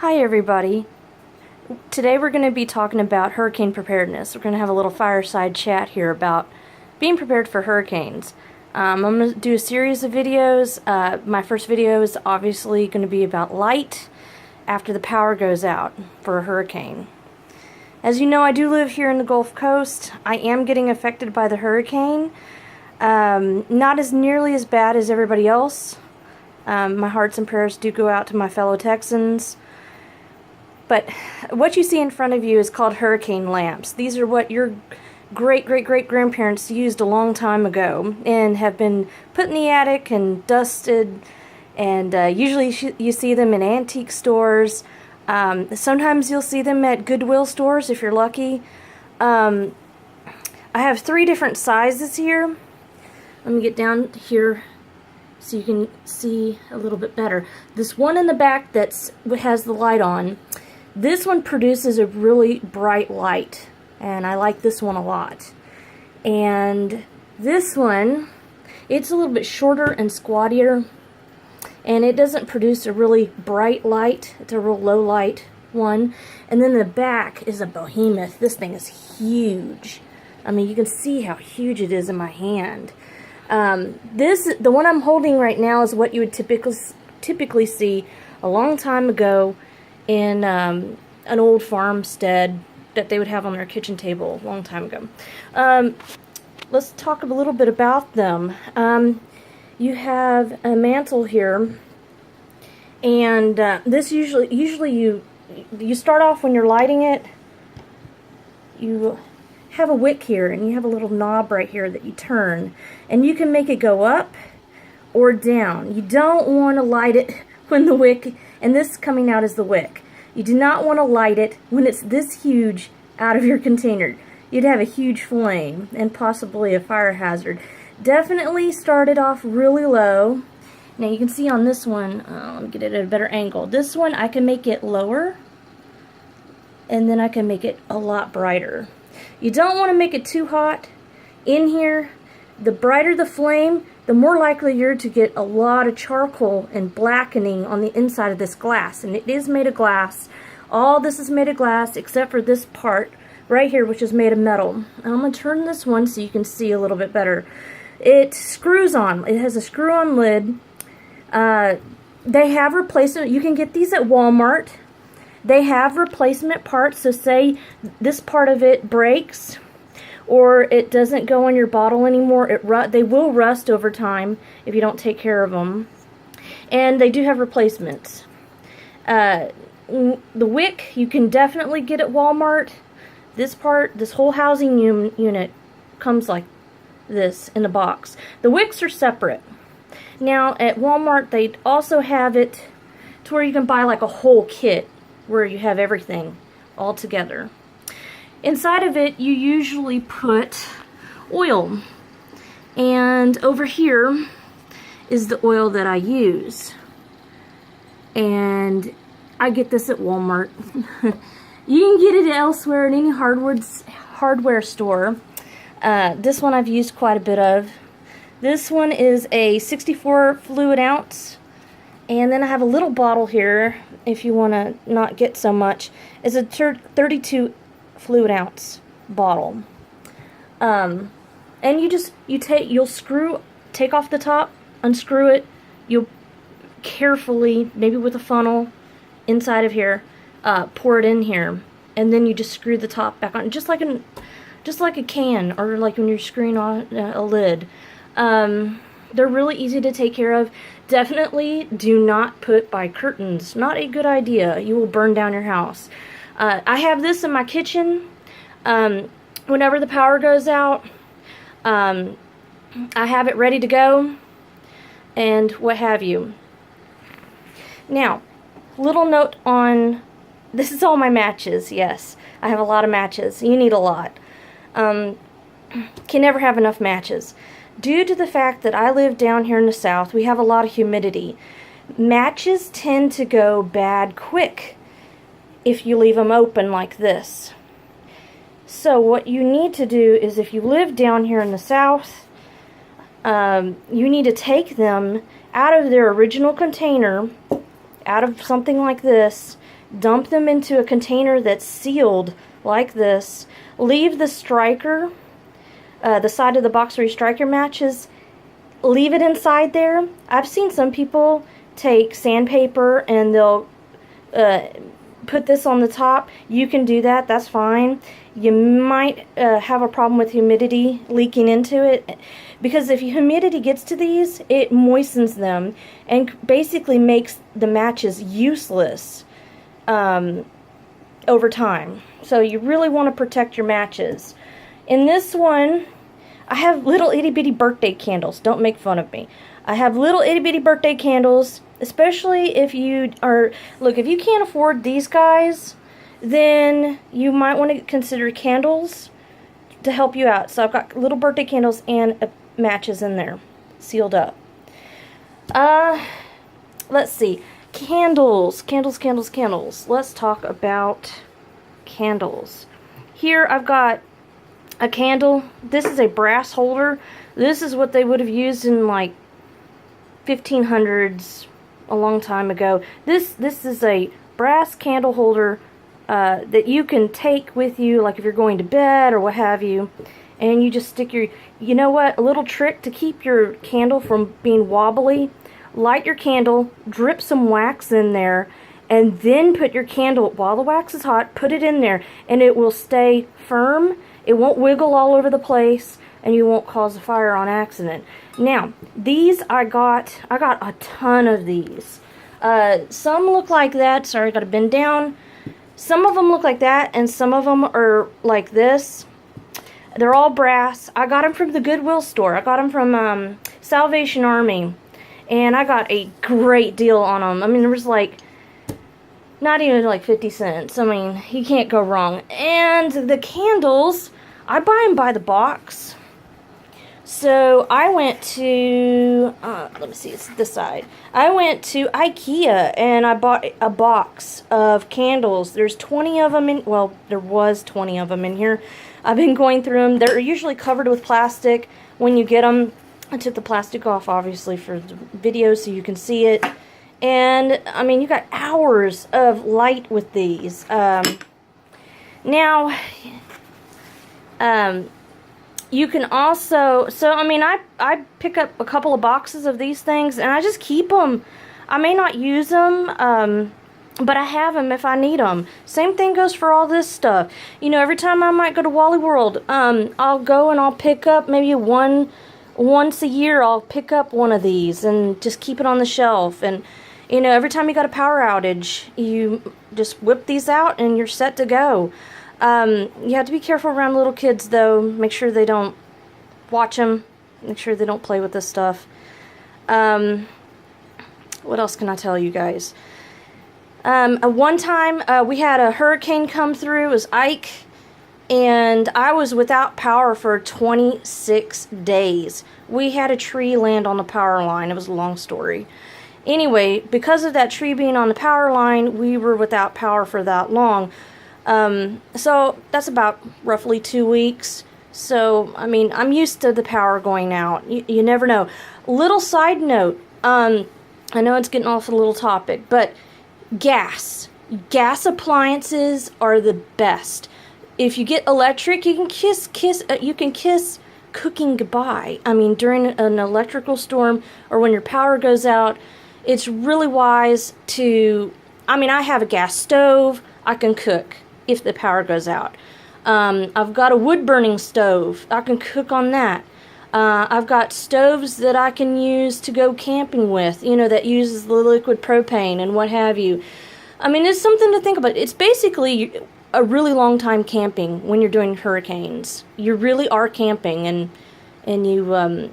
Hi everybody. Today we're going to be talking about hurricane preparedness. We're going to have a little fireside chat here about being prepared for hurricanes. I'm going to do a series of videos. My first video is obviously going to be about light after the power goes out for a hurricane. As you know, I do live here in the Gulf Coast. I am getting affected by the hurricane. Not as nearly as bad as everybody else. My hearts and prayers do go out to my fellow Texans. But what you see in front of you is called hurricane lamps. These are what your great-great-great-grandparents used a long time ago and have been put in the attic and dusted, and usually you see them in antique stores. Sometimes you'll see them at Goodwill stores if you're lucky. I have 3 different sizes here. Let me get down here so you can see a little bit better. This one in the back that has the light on, this one produces a really bright light, and I like this one a lot. And this one, it's a little bit shorter and squattier, and it doesn't produce a really bright light. It's a real low light one. And then the back is a behemoth. This thing is huge. I mean, you can see how huge it is in my hand. The one I'm holding right now is what you would typically see a long time ago in an old farmstead that they would have on their kitchen table a long time ago. Let's talk a little bit about them. You have a mantle here, and this usually you start off when you're lighting it. You have a wick here, and you have a little knob right here that you turn, and you can make it go up or down. You don't want to light it when the wick, and this coming out is the wick. You do not want to light it when it's this huge out of your container. You'd have a huge flame and possibly a fire hazard. Definitely start it off really low. Now you can see on this one, let me get it at a better angle. This one I can make it lower, and then I can make it a lot brighter. You don't want to make it too hot in here. The brighter the flame, the more likely you're to get a lot of charcoal and blackening on the inside of this glass. And it is made of glass. All this is made of glass except for this part right here, which is made of metal. I'm going to turn this one so you can see a little bit better. It screws on. It has a screw-on lid. They have replacement. You can get these at Walmart. They have replacement parts. So say this part of it breaks, or it doesn't go in your bottle anymore, they will rust over time if you don't take care of them. And they do have replacements. The wick you can definitely get at Walmart. This whole housing unit comes like this in a box. The wicks are separate. Now at Walmart they also have it to where you can buy like a whole kit where you have everything all together. Inside of it, you usually put oil. And over here is the oil that I use. And I get this at Walmart. You can get it elsewhere in any hardware store. This one I've used quite a bit of. This one is a 64 fluid ounce. And then I have a little bottle here, if you want to not get so much. It's a 32 fluid ounce bottle, and you'll take off the top, unscrew it. You'll carefully, maybe with a funnel inside of here, pour it in here, and then you just screw the top back on, just like a can, or like when you're screwing on a lid. They're really easy to take care of. Definitely do not put by curtains. Not a good idea. You will burn down your house. I have this in my kitchen. Whenever the power goes out, I have it ready to go, and what have you. Now, little note on, this is all my matches. Yes, I have a lot of matches. You need a lot. Can never have enough matches. Due to the fact that I live down here in the south, we have a lot of humidity. Matches tend to go bad quick if you leave them open like this. So what you need to do is, if you live down here in the south, you need to take them out of their original container out of something like this, dump them into a container that's sealed like this, leave the striker, the side of the box where your striker matches, leave it inside there. I've seen some people take sandpaper and they'll put this on the top. You can do that, that's fine. You might have a problem with humidity leaking into it, because if humidity gets to these, it moistens them and basically makes the matches useless over time. So you really want to protect your matches. In this one, I have little itty bitty birthday candles. Don't make fun of me. I have little itty bitty birthday candles, especially if you are, look, if you can't afford these guys, then you might want to consider candles to help you out. So I've got little birthday candles and matches in there, sealed up. Let's see. Candles. Let's talk about candles. Here I've got a candle. This is a brass holder. This is what they would have used in like 1500s, a long time ago. This is a brass candle holder that you can take with you, like if you're going to bed or what have you, and you just stick your, you know what, a little trick to keep your candle from being wobbly: light your candle, drip some wax in there, and then put your candle, while the wax is hot, put it in there, and it will stay firm. It won't wiggle all over the place, and you won't cause a fire on accident. Now, these I got a ton of these. Some look like that. Sorry, I gotta bend down. Some of them look like that, and some of them are like this. They're all brass. I got them from the Goodwill store. I got them from Salvation Army, and I got a great deal on them. I mean, there was like not even like 50 cents. I mean, you can't go wrong. And the candles, I buy them by the box. So I went to, let me see, it's this side. I went to IKEA and I bought a box of candles. There's 20 of them in, well, there was 20 of them in here. I've been going through them. They're usually covered with plastic when you get them. I took the plastic off, obviously, for the video so you can see it. And, I mean, you got hours of light with these. Now, you can also, so I mean, I pick up a couple of boxes of these things and I just keep them. I may not use them, but I have them if I need them. Same thing goes for all this stuff. You know, every time I might go to Wally World, I'll go and I'll pick up maybe once a year, I'll pick up one of these and just keep it on the shelf. And, you know, every time you got a power outage, you just whip these out and you're set to go. You have to be careful around little kids, though. Make sure they don't watch them. Make sure they don't play with this stuff. What else can I tell you guys? One time, we had a hurricane come through. It was Ike. And I was without power for 26 days. We had a tree land on the power line. It was a long story. Anyway, because of that tree being on the power line, we were without power for that long. So that's about roughly 2 weeks. So, I mean, I'm used to the power going out. You never know. Little side note, I know it's getting off a little topic, but gas appliances are the best. If you get electric, you can kiss cooking goodbye. I mean, during an electrical storm or when your power goes out, it's really wise to, I mean, I have a gas stove. I can cook if the power goes out. I've got a wood-burning stove. I can cook on that. I've got stoves that I can use to go camping with, you know, that uses the liquid propane and what have you. I mean, it's something to think about. It's basically a really long time camping when you're doing hurricanes. You really are camping and you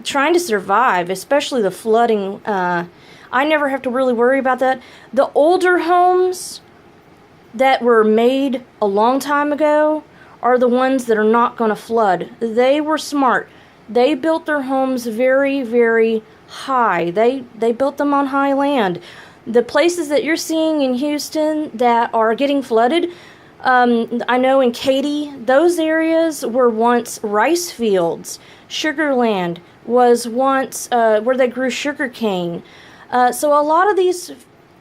trying to survive, especially the flooding. I never have to really worry about that. The older homes that were made a long time ago are the ones that are not going to flood. They were smart. They built their homes very, very high. They built them on high land. The places that you're seeing in Houston that are getting flooded, I know in Katy, those areas were once rice fields. Sugar land was once where they grew sugar cane. So a lot of these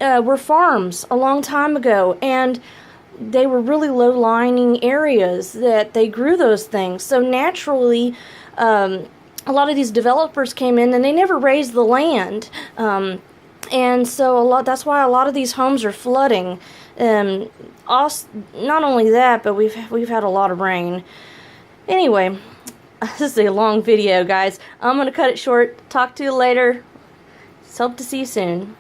were farms a long time ago, and they were really low-lying areas that they grew those things. So naturally, a lot of these developers came in and they never raised the land. And so that's why a lot of these homes are flooding. Also, not only that, but we've had a lot of rain. Anyway, this is a long video, guys. I'm going to cut it short. Talk to you later. Hope to see you soon.